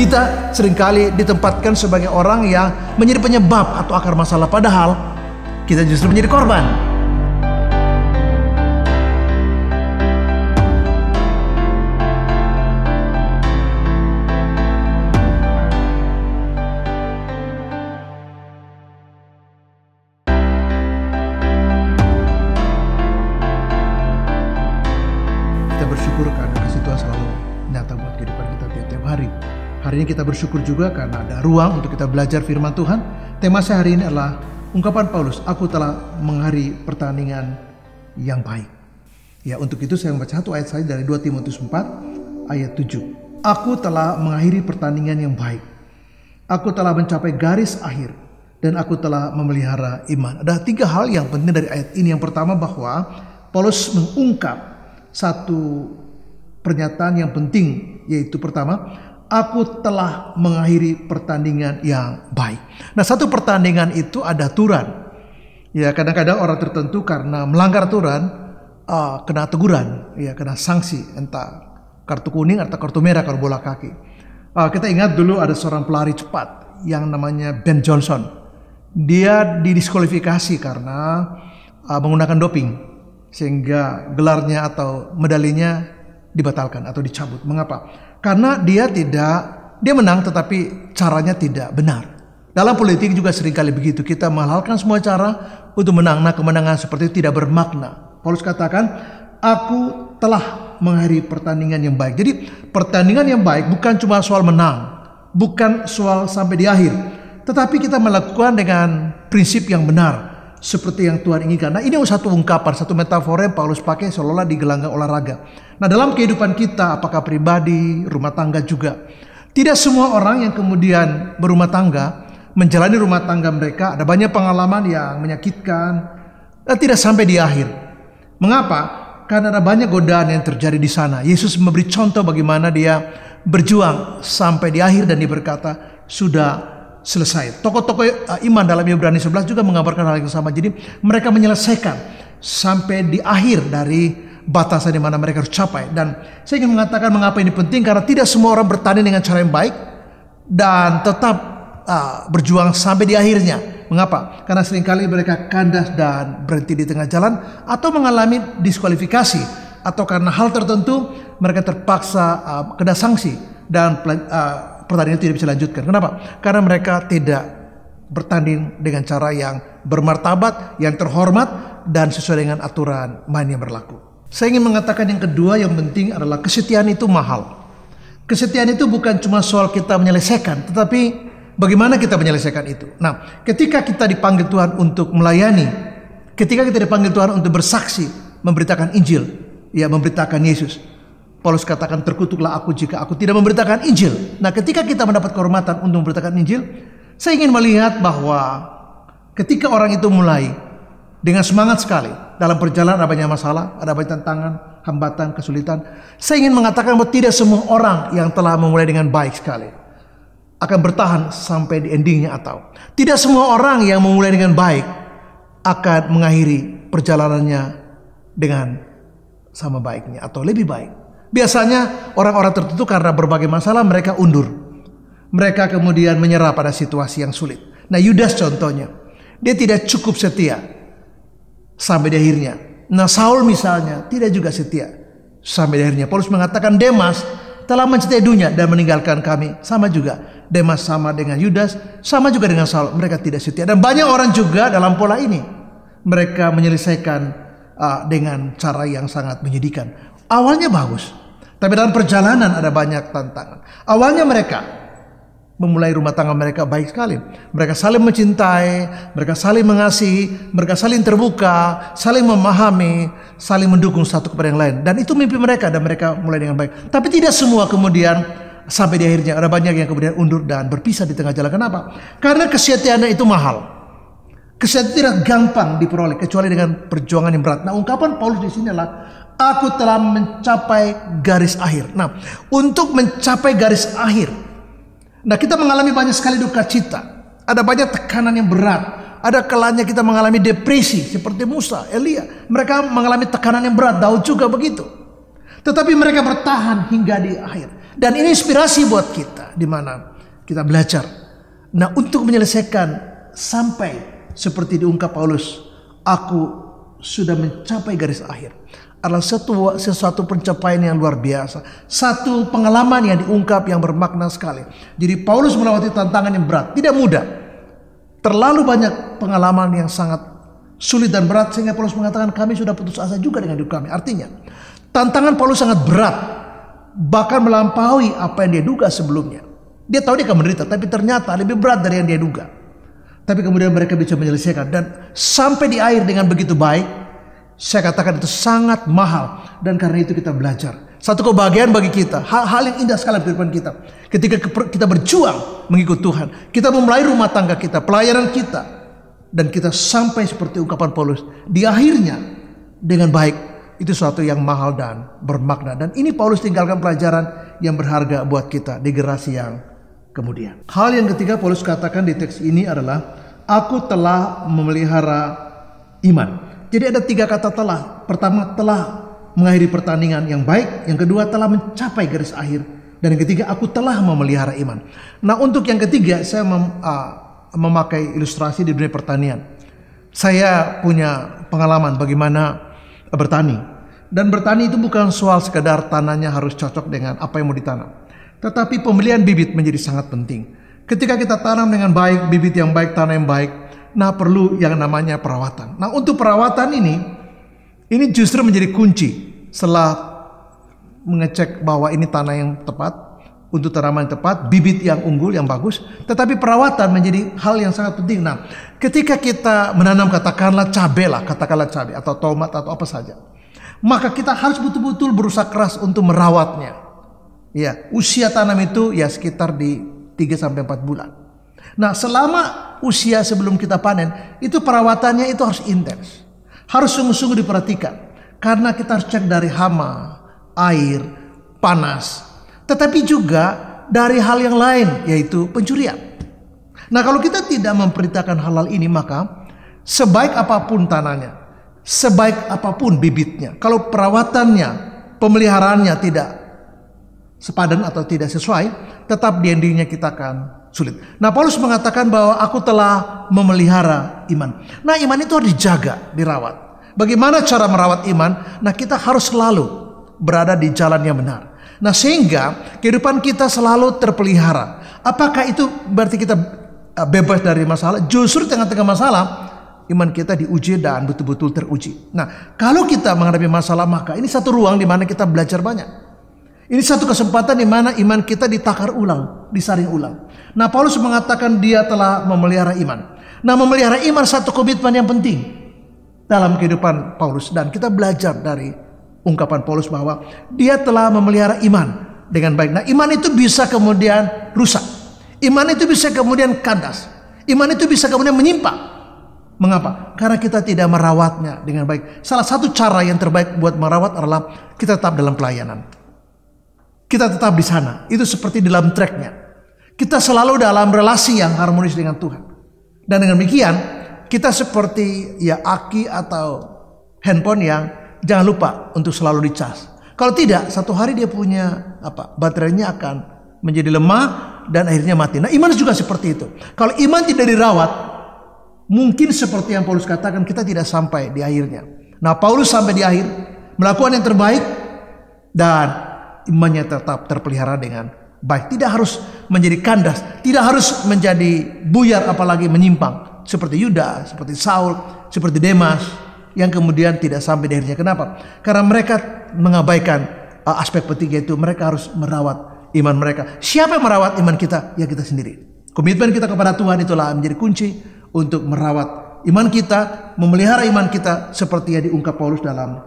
kita seringkali ditempatkan sebagai orang yang menjadi penyebab atau akar masalah, padahal kita justru menjadi korban. Kita bersyukur karena kasih Tuhan selalu nyata buat kehidupan kita tiap-tiap hari. Hari ini kita bersyukur juga karena ada ruang untuk kita belajar firman Tuhan. Tema saya hari ini adalah ungkapan Paulus, aku telah mengakhiri pertandingan yang baik. Ya, untuk itu saya membaca satu ayat saya dari 2 Timotius 4 ayat 7. Aku telah mengakhiri pertandingan yang baik. Aku telah mencapai garis akhir dan aku telah memelihara iman. Ada 3 hal yang penting dari ayat ini. Yang pertama, bahwa Paulus mengungkap satu pernyataan yang penting, yaitu pertama, aku telah mengakhiri pertandingan yang baik. Nah, satu pertandingan itu ada aturan. Ya, kadang-kadang orang tertentu karena melanggar aturan kena teguran, ya, kena sanksi, entah kartu kuning atau kartu merah kalau bola kaki. Kita ingat dulu ada seorang pelari cepat yang namanya Ben Johnson. Dia didiskualifikasi karena menggunakan doping, sehingga gelarnya atau medalinya dibatalkan atau dicabut. Mengapa? Karena dia menang tetapi caranya tidak benar. Dalam politik juga seringkali begitu. Kita menghalalkan semua cara untuk menang. Nah, kemenangan seperti itu tidak bermakna. Paulus katakan, aku telah mengakhiri pertandingan yang baik. Jadi pertandingan yang baik bukan cuma soal menang, bukan soal sampai di akhir, tetapi kita melakukan dengan prinsip yang benar, seperti yang Tuhan inginkan. Nah, ini satu ungkapan, satu metafora yang Paulus pakai seolah-olah di gelanggang olahraga. Nah, dalam kehidupan kita, apakah pribadi, rumah tangga juga, tidak semua orang yang kemudian berumah tangga, menjalani rumah tangga mereka, ada banyak pengalaman yang menyakitkan, tidak sampai di akhir. Mengapa? Karena ada banyak godaan yang terjadi di sana. Yesus memberi contoh bagaimana dia berjuang sampai di akhir dan dia berkata, sudah selesai. Tokoh-tokoh iman dalam Ibrani 11 juga mengabarkan hal yang sama. Jadi mereka menyelesaikan sampai di akhir dari batasan di mana mereka harus capai. Dan saya ingin mengatakan mengapa ini penting, karena tidak semua orang bertanding dengan cara yang baik dan tetap berjuang sampai di akhirnya. Mengapa? Karena seringkali mereka kandas dan berhenti di tengah jalan, atau mengalami diskualifikasi, atau karena hal tertentu mereka terpaksa kena sanksi dan pertandingan tidak bisa dilanjutkan. Kenapa? Karena mereka tidak bertanding dengan cara yang bermartabat, yang terhormat, dan sesuai dengan aturan main yang berlaku. Saya ingin mengatakan yang kedua yang penting adalah kesetiaan itu mahal. Kesetiaan itu bukan cuma soal kita menyelesaikan, tetapi bagaimana kita menyelesaikan itu. Nah, ketika kita dipanggil Tuhan untuk melayani, ketika kita dipanggil Tuhan untuk bersaksi, memberitakan Injil, ya, memberitakan Yesus, Paulus katakan, terkutuklah aku jika aku tidak memberitakan Injil. Nah, ketika kita mendapat kehormatan untuk memberitakan Injil, saya ingin melihat bahwa ketika orang itu mulai dengan semangat sekali, dalam perjalanan ada banyak masalah, ada banyak tantangan, hambatan, kesulitan. Saya ingin mengatakan bahwa tidak semua orang yang telah memulai dengan baik sekali akan bertahan sampai di endingnya, atau tidak semua orang yang memulai dengan baik akan mengakhiri perjalanannya dengan sama baiknya atau lebih baik. Biasanya orang-orang tertentu karena berbagai masalah mereka undur. Mereka kemudian menyerah pada situasi yang sulit. Nah, Yudas contohnya, dia tidak cukup setia sampai di akhirnya. Nah, Saul misalnya tidak juga setia sampai di akhirnya. Paulus mengatakan Demas telah mencintai dunia dan meninggalkan kami. Sama juga, Demas sama dengan Yudas, sama juga dengan Saul, mereka tidak setia. Dan banyak orang juga dalam pola ini, mereka menyelesaikan dengan cara yang sangat menyedihkan. Awalnya bagus, tapi dalam perjalanan ada banyak tantangan. Awalnya mereka memulai rumah tangga mereka baik sekali. Mereka saling mencintai, mereka saling mengasihi, mereka saling terbuka, saling memahami, saling mendukung satu kepada yang lain. Dan itu mimpi mereka, dan mereka mulai dengan baik. Tapi tidak semua kemudian sampai di akhirnya. Ada banyak yang kemudian undur dan berpisah di tengah jalan. Kenapa? Karena kesetiaannya itu mahal. Kesetiaan tidak gampang diperoleh kecuali dengan perjuangan yang berat. Nah, ungkapan Paulus di sini adalah, aku telah mencapai garis akhir. Nah, untuk mencapai garis akhir, nah, kita mengalami banyak sekali duka cita. Ada banyak tekanan yang berat. Ada kalanya kita mengalami depresi seperti Musa, Elia. Mereka mengalami tekanan yang berat. Daud juga begitu. Tetapi mereka bertahan hingga di akhir. Dan ini inspirasi buat kita, di mana kita belajar. Nah, untuk menyelesaikan sampai seperti diungkap Paulus, aku sudah mencapai garis akhir, adalah sesuatu pencapaian yang luar biasa. Satu pengalaman yang diungkap yang bermakna sekali. Jadi Paulus melewati tantangan yang berat, tidak mudah. Terlalu banyak pengalaman yang sangat sulit dan berat, sehingga Paulus mengatakan kami sudah putus asa juga dengan hidup kami. Artinya tantangan Paulus sangat berat, bahkan melampaui apa yang dia duga sebelumnya. Dia tahu dia akan menderita, tapi ternyata lebih berat dari yang dia duga. Tapi kemudian mereka bisa menyelesaikan, dan sampai di akhir dengan begitu baik. Saya katakan itu sangat mahal, dan karena itu kita belajar. Satu kebahagiaan bagi kita, hal yang indah sekali di kehidupan kita. Ketika kita berjuang mengikut Tuhan, kita memulai rumah tangga kita, pelayanan kita, dan kita sampai seperti ungkapan Paulus di akhirnya dengan baik. Itu suatu yang mahal dan bermakna. Dan ini Paulus tinggalkan pelajaran yang berharga buat kita di generasi yang kemudian. Hal yang ketiga Paulus katakan di teks ini adalah aku telah memelihara iman. Jadi ada 3 kata telah. Pertama, telah mengakhiri pertandingan yang baik. Yang kedua, telah mencapai garis akhir. Dan yang ketiga, aku telah memelihara iman. Nah, untuk yang ketiga saya memakai ilustrasi di dunia pertanian. Saya punya pengalaman bagaimana bertani. Dan bertani itu bukan soal sekedar tanahnya harus cocok dengan apa yang mau ditanam. Tetapi pemilihan bibit menjadi sangat penting. Ketika kita tanam dengan baik, bibit yang baik, tanah yang baik, nah perlu yang namanya perawatan. Nah, untuk perawatan ini justru menjadi kunci setelah mengecek bahwa ini tanah yang tepat, untuk tanaman yang tepat, bibit yang unggul, yang bagus. Tetapi perawatan menjadi hal yang sangat penting. Nah, ketika kita menanam katakanlah cabai atau tomat atau apa saja, maka kita harus betul-betul berusaha keras untuk merawatnya. Ya, usia tanam itu ya sekitar di 3-4 bulan. Nah, selama usia sebelum kita panen, itu perawatannya itu harus intens. Harus sungguh-sungguh diperhatikan. Karena kita harus cek dari hama, air, panas. Tetapi juga dari hal yang lain, yaitu pencurian. Nah, kalau kita tidak memperhatikan hal-hal ini, maka sebaik apapun tanahnya, sebaik apapun bibitnya, kalau perawatannya, pemeliharaannya tidak sepadan atau tidak sesuai, tetap di endingnya kita akan sulit. Nah, Paulus mengatakan bahwa aku telah memelihara iman. Nah, iman itu harus dijaga, dirawat. Bagaimana cara merawat iman? Nah, kita harus selalu berada di jalan yang benar. Nah, sehingga kehidupan kita selalu terpelihara. Apakah itu berarti kita bebas dari masalah? Justru tengah-tengah masalah, iman kita diuji dan betul-betul teruji. Nah, kalau kita menghadapi masalah, maka ini satu ruang di mana kita belajar banyak. Ini satu kesempatan di mana iman kita ditakar ulang, disaring ulang. Nah, Paulus mengatakan dia telah memelihara iman. Nah, memelihara iman satu komitmen yang penting dalam kehidupan Paulus. Dan kita belajar dari ungkapan Paulus bahwa dia telah memelihara iman dengan baik. Nah, iman itu bisa kemudian rusak. Iman itu bisa kemudian kandas. Iman itu bisa kemudian menyimpang. Mengapa? Karena kita tidak merawatnya dengan baik. Salah satu cara yang terbaik buat merawat adalah kita tetap dalam pelayanan. Kita tetap di sana. Itu seperti dalam tracknya. Kita selalu dalam relasi yang harmonis dengan Tuhan. Dan dengan demikian, kita seperti ya aki atau handphone yang jangan lupa untuk selalu dicas. Kalau tidak, satu hari dia punya baterainya akan menjadi lemah dan akhirnya mati. Nah, iman juga seperti itu. Kalau iman tidak dirawat, mungkin seperti yang Paulus katakan, kita tidak sampai di akhirnya. Nah, Paulus sampai di akhir melakukan yang terbaik dan imannya tetap terpelihara dengan baik. Tidak harus menjadi kandas, tidak harus menjadi buyar, apalagi menyimpang seperti Yudas, seperti Saul, seperti Demas yang kemudian tidak sampai di akhirnya. Kenapa? Karena mereka mengabaikan aspek penting, yaitu mereka harus merawat iman mereka. Siapa yang merawat iman kita? Ya, kita sendiri. Komitmen kita kepada Tuhan itulah menjadi kunci untuk merawat iman kita, memelihara iman kita seperti yang diungkap Paulus dalam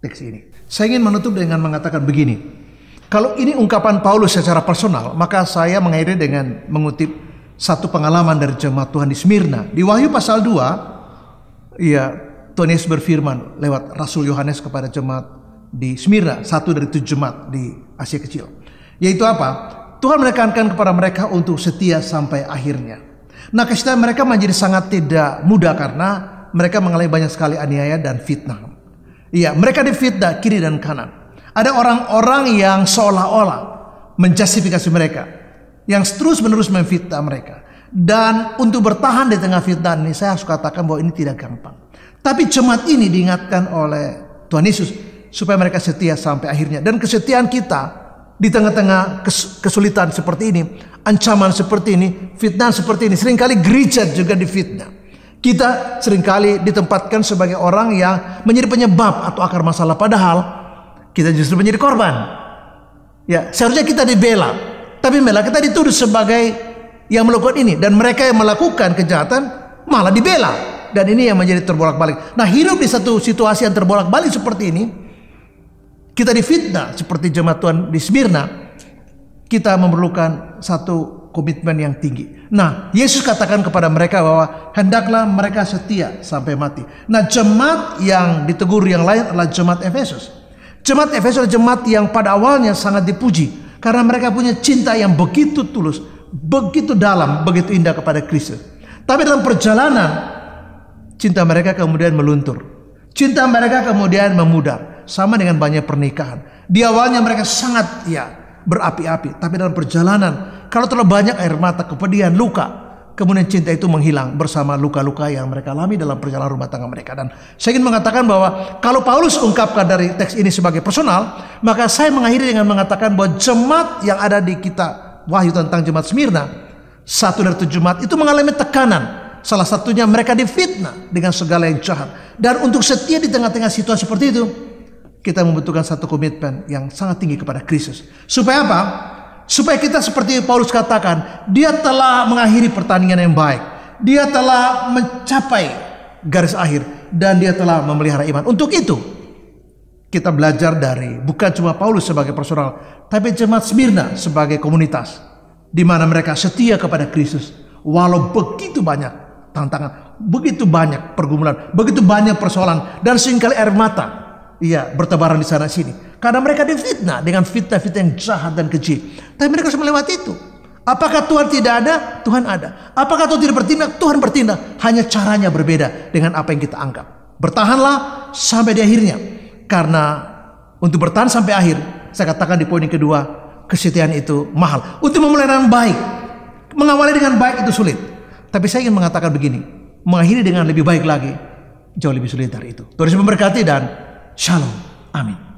teks ini. Saya ingin menutup dengan mengatakan begini. Kalau ini ungkapan Paulus secara personal, maka saya mengakhiri dengan mengutip satu pengalaman dari jemaat Tuhan di Smyrna. Di Wahyu pasal 2, ya, Tuhan Yesus berfirman lewat Rasul Yohanes kepada jemaat di Smyrna, satu dari 7 jemaat di Asia Kecil. Yaitu apa? Tuhan menekankan kepada mereka untuk setia sampai akhirnya. Nah, kesetiaan mereka menjadi sangat tidak mudah karena mereka mengalami banyak sekali aniaya dan fitnah. Iya, mereka difitnah kiri dan kanan. Ada orang-orang yang seolah-olah menjustifikasi mereka yang terus-menerus memfitnah mereka. Dan untuk bertahan di tengah fitnah ini, saya harus katakan bahwa ini tidak gampang. Tapi jemaat ini diingatkan oleh Tuhan Yesus supaya mereka setia sampai akhirnya. Dan kesetiaan kita di tengah-tengah kesulitan seperti ini, ancaman seperti ini, fitnah seperti ini, seringkali gereja juga difitnah. Kita seringkali ditempatkan sebagai orang yang menjadi penyebab atau akar masalah, padahal kita justru menjadi korban. Ya, seharusnya kita dibela, tapi malah kita dituduh sebagai yang melakukan ini, dan mereka yang melakukan kejahatan malah dibela. Dan ini yang menjadi terbolak-balik. Nah, hidup di satu situasi yang terbolak-balik seperti ini, kita difitnah seperti jemaat Tuhan di Smyrna, kita memerlukan satu komitmen yang tinggi. Nah, Yesus katakan kepada mereka bahwa hendaklah mereka setia sampai mati. Nah, jemaat yang ditegur yang lain adalah jemaat Efesus. Jemaat Efesus adalah jemaat yang pada awalnya sangat dipuji karena mereka punya cinta yang begitu tulus, begitu dalam, begitu indah kepada Kristus. Tapi dalam perjalanan, cinta mereka kemudian meluntur. Cinta mereka kemudian memudar. Sama dengan banyak pernikahan. Di awalnya mereka sangat berapi-api. Tapi dalam perjalanan, kalau terlalu banyak air mata, kepedihan, luka, kemudian cinta itu menghilang bersama luka-luka yang mereka alami dalam perjalanan rumah tangga mereka. Dan saya ingin mengatakan bahwa kalau Paulus ungkapkan dari teks ini sebagai personal, maka saya mengakhiri dengan mengatakan bahwa jemaat yang ada di kitab Wahyu tentang jemaat Smyrna, 1 dari 7 jemaat itu mengalami tekanan. Salah satunya mereka difitnah dengan segala yang jahat. Dan untuk setia di tengah-tengah situasi seperti itu, kita membutuhkan satu komitmen yang sangat tinggi kepada Kristus. Supaya apa? Supaya kita seperti Paulus katakan, dia telah mengakhiri pertandingan yang baik. Dia telah mencapai garis akhir. Dan dia telah memelihara iman. Untuk itu, kita belajar dari bukan cuma Paulus sebagai personal, tapi jemaat Smyrna sebagai komunitas. Di mana mereka setia kepada Kristus. Walau begitu banyak tantangan, begitu banyak pergumulan, begitu banyak persoalan, dan seringkali air mata bertebaran di sana sini karena mereka difitnah dengan fitnah-fitnah yang jahat dan keji. Tapi mereka harus melewati itu. Apakah Tuhan tidak ada? Tuhan ada. Apakah Tuhan tidak bertindak? Tuhan bertindak. Hanya caranya berbeda dengan apa yang kita anggap. Bertahanlah sampai di akhirnya, karena untuk bertahan sampai akhir, saya katakan di poin yang kedua, kesetiaan itu mahal. Untuk memulai dengan baik, mengawali dengan baik itu sulit. Tapi saya ingin mengatakan begini, mengakhiri dengan lebih baik lagi, jauh lebih sulit dari itu. Tuhan Yesus memberkati dan shalom. Amin.